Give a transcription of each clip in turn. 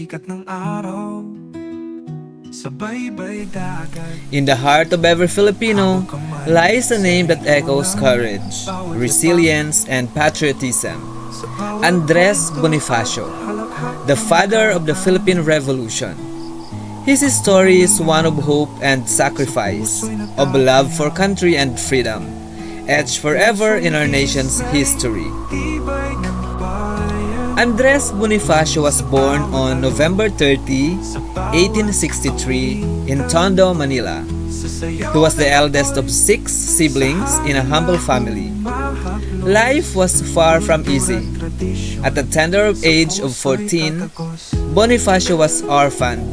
sikat ng araw sa baybay dagat. In the heart of every Filipino lies a name that echoes courage, resilience, and patriotism. Andres Bonifacio, the father of the Philippine Revolution. His story is one of hope and sacrifice, of love for country and freedom, etched forever in our nation's history. Andres Bonifacio was born on November 30, 1863 in Tondo, Manila. He was the eldest of 6 siblings in a humble family. Life was far from easy. At the tender age of 14, Bonifacio was orphaned,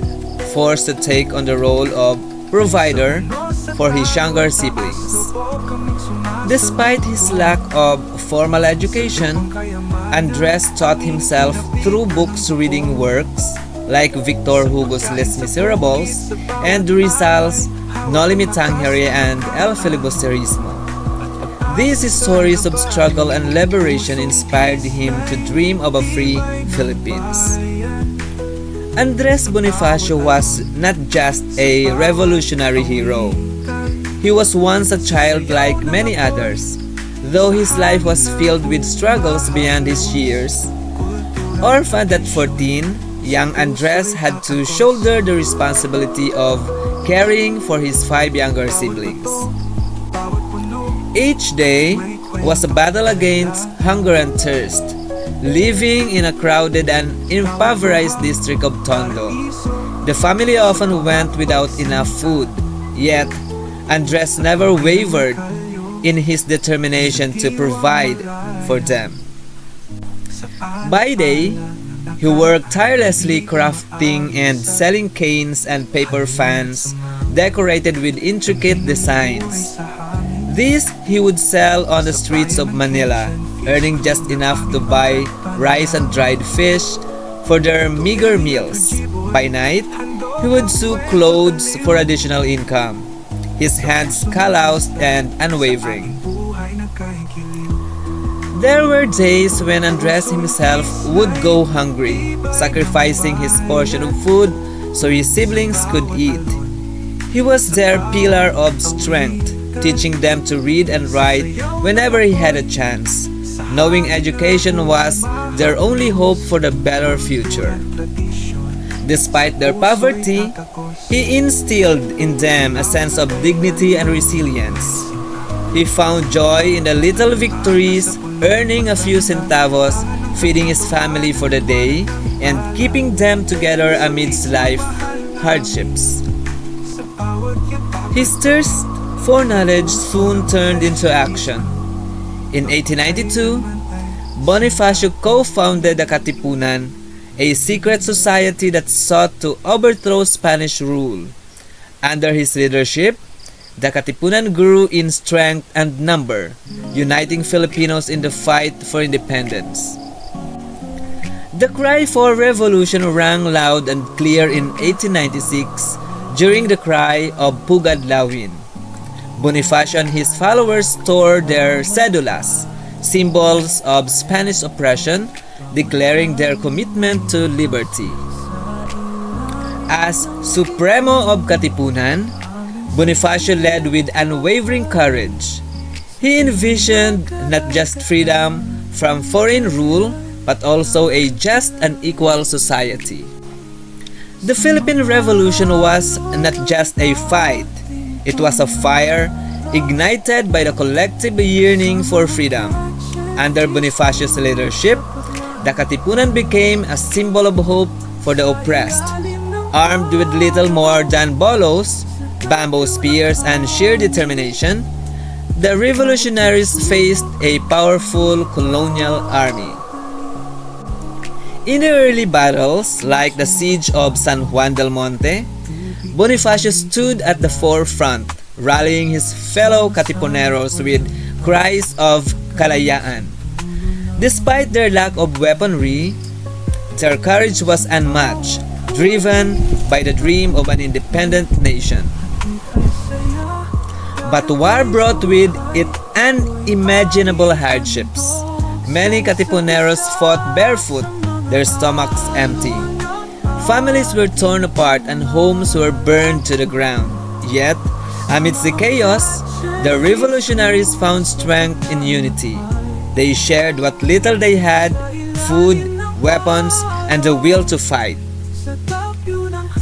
forced to take on the role of provider for his younger siblings. Despite his lack of formal education, Andres taught himself through books reading works like Victor Hugo's Les Miserables and Rizal's No Limitangere and El Filibusterismo. These stories of struggle and liberation inspired him to dream of a free Philippines. Andres Bonifacio was not just a revolutionary hero. He was once a child like many others, though his life was filled with struggles beyond his years. Orphaned at 14, young Andres had to shoulder the responsibility of caring for his 5 younger siblings. Each day was a battle against hunger and thirst, living in a crowded and impoverished district of Tondo. The family often went without enough food, yet Andres never wavered in his determination to provide for them. By day, he worked tirelessly crafting and selling canes and paper fans decorated with intricate designs. These he would sell on the streets of Manila, earning just enough to buy rice and dried fish for their meager meals. By night, he would sew clothes for additional income, his hands calloused and unwavering. There were days when Andres himself would go hungry, sacrificing his portion of food so his siblings could eat. He was their pillar of strength, teaching them to read and write whenever he had a chance, knowing education was their only hope for the better future. Despite their poverty, he instilled in them a sense of dignity and resilience. He found joy in the little victories, earning a few centavos, feeding his family for the day, and keeping them together amidst life hardships. His thirst for knowledge soon turned into action. In 1892, Bonifacio co-founded the Katipunan, a secret society that sought to overthrow Spanish rule. Under his leadership, the Katipunan grew in strength and number, uniting Filipinos in the fight for independence. The cry for revolution rang loud and clear in 1896 during the cry of Pugad Lawin. Bonifacio and his followers tore their cedulas, symbols of Spanish oppression, declaring their commitment to liberty. As Supremo of Katipunan, Bonifacio led with unwavering courage. He envisioned not just freedom from foreign rule, but also a just and equal society. The Philippine Revolution was not just a fight, it was a fire ignited by the collective yearning for freedom. Under Bonifacio's leadership, the Katipunan became a symbol of hope for the oppressed. Armed with little more than bolos, bamboo spears, and sheer determination, the revolutionaries faced a powerful colonial army. In the early battles, like the siege of San Juan del Monte, Bonifacio stood at the forefront, rallying his fellow Katipuneros with cries of kalayaan. Despite their lack of weaponry, their courage was unmatched, driven by the dream of an independent nation. But war brought with it unimaginable hardships. Many Katipuneros fought barefoot, their stomachs empty. Families were torn apart and homes were burned to the ground. Yet, amidst the chaos, the revolutionaries found strength in unity. They shared what little they had: food, weapons, and the will to fight.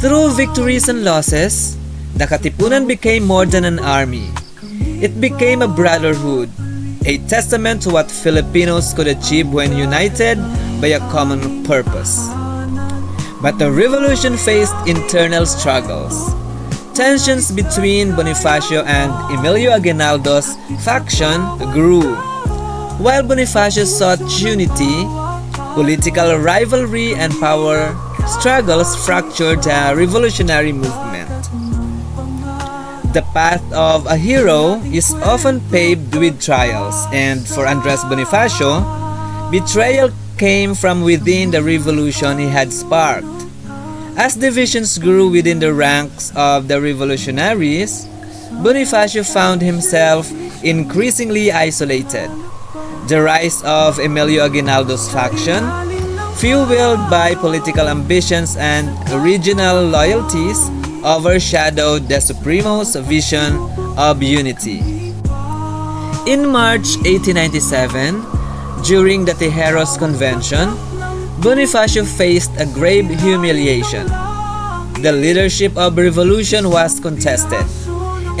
Through victories and losses, the Katipunan became more than an army. It became a brotherhood, a testament to what Filipinos could achieve when united by a common purpose. But the revolution faced internal struggles. Tensions between Bonifacio and Emilio Aguinaldo's faction grew. While Bonifacio sought unity, political rivalry and power struggles fractured the revolutionary movement. The path of a hero is often paved with trials, and for Andres Bonifacio, betrayal came from within the revolution he had sparked. As divisions grew within the ranks of the revolutionaries, Bonifacio found himself increasingly isolated. The rise of Emilio Aguinaldo's faction, fueled by political ambitions and regional loyalties, overshadowed the Supremo's vision of unity. In March 1897, during the Tijeros Convention, Bonifacio faced a grave humiliation. The leadership of revolution was contested,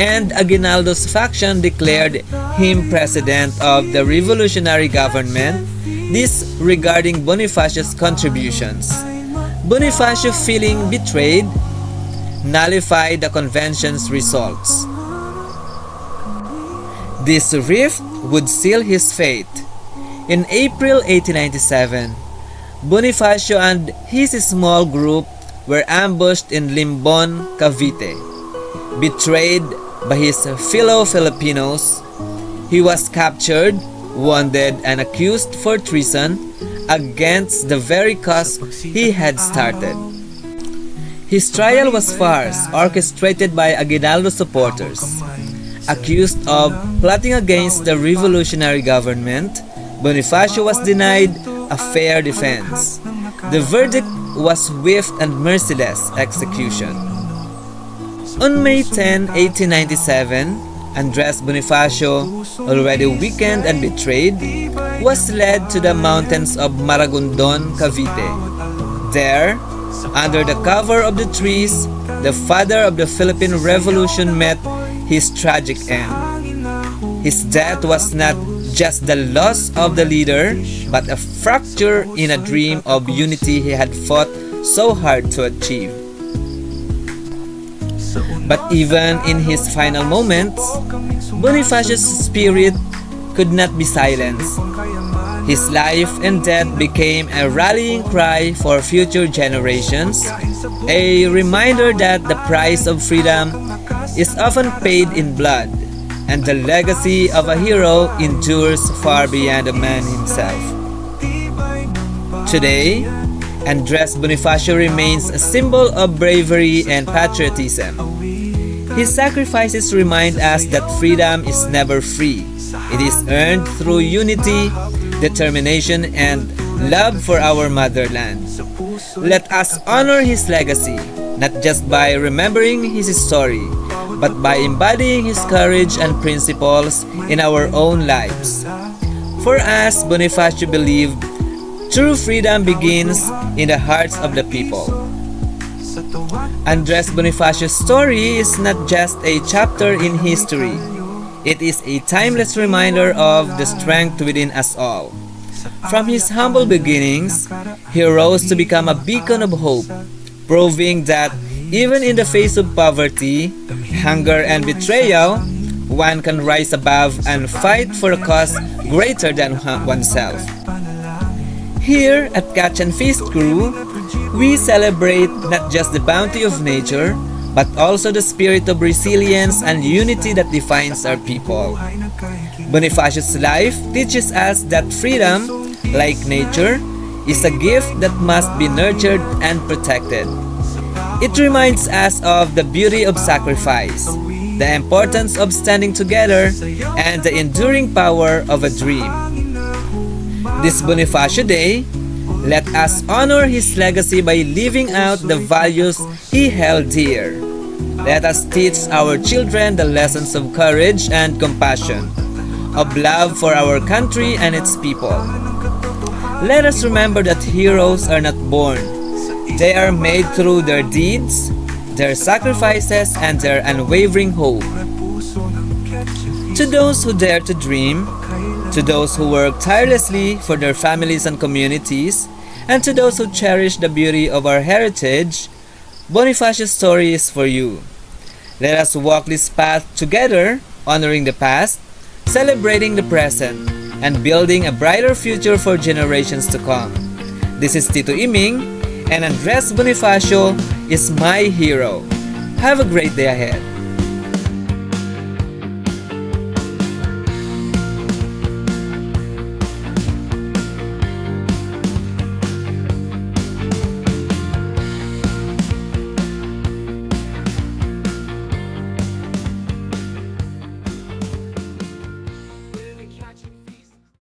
and Aguinaldo's faction declared him president of the revolutionary government, disregarding Bonifacio's contributions. Bonifacio, feeling betrayed, nullified the convention's results. This rift would seal his fate. In April 1897, Bonifacio and his small group were ambushed in Limbon, Cavite. Betrayed by his fellow Filipinos, he was captured, wounded, and accused for treason against the very cause he had started. His trial was farce orchestrated by Aguinaldo supporters. Accused of plotting against the revolutionary government, Bonifacio was denied a fair defense. The verdict was swift and merciless execution. On May 10, 1897, Andres Bonifacio, already weakened and betrayed, was led to the mountains of Maragondon, Cavite. There, under the cover of the trees, the father of the Philippine Revolution met his tragic end. His death was not just the loss of the leader, but a fracture in a dream of unity he had fought so hard to achieve. But even in his final moments, Bonifacio's spirit could not be silenced. His life and death became a rallying cry for future generations, a reminder that the price of freedom is often paid in blood, and the legacy of a hero endures far beyond a man himself. Today, Andres Bonifacio remains a symbol of bravery and patriotism. His sacrifices remind us that freedom is never free. It is earned through unity, determination, and love for our motherland. Let us honor his legacy, not just by remembering his story, but by embodying his courage and principles in our own lives. For us, Bonifacio believed, true freedom begins in the hearts of the people. Andres Bonifacio's story is not just a chapter in history. It is a timeless reminder of the strength within us all. From his humble beginnings, he rose to become a beacon of hope, proving that even in the face of poverty, hunger, and betrayal, one can rise above and fight for a cause greater than oneself. Here at Catch and Feast Crew, we celebrate not just the bounty of nature, but also the spirit of resilience and unity that defines our people. Bonifacio's life teaches us that freedom, like nature, is a gift that must be nurtured and protected. It reminds us of the beauty of sacrifice, the importance of standing together, and the enduring power of a dream. This Bonifacio Day, Let us honor his legacy by living out the values he held dear. Let us teach our children the lessons of courage and compassion, of love for our country and its people. Let us remember that heroes are not born. They are made through their deeds, their sacrifices, and their unwavering hope. To those who dare to dream, to those who work tirelessly for their families and communities, and to those who cherish the beauty of our heritage, Bonifacio's story is for you. Let us walk this path together, honoring the past, celebrating the present, and building a brighter future for generations to come. This is Tito Iming, and Andres Bonifacio is my hero. Have a great day ahead.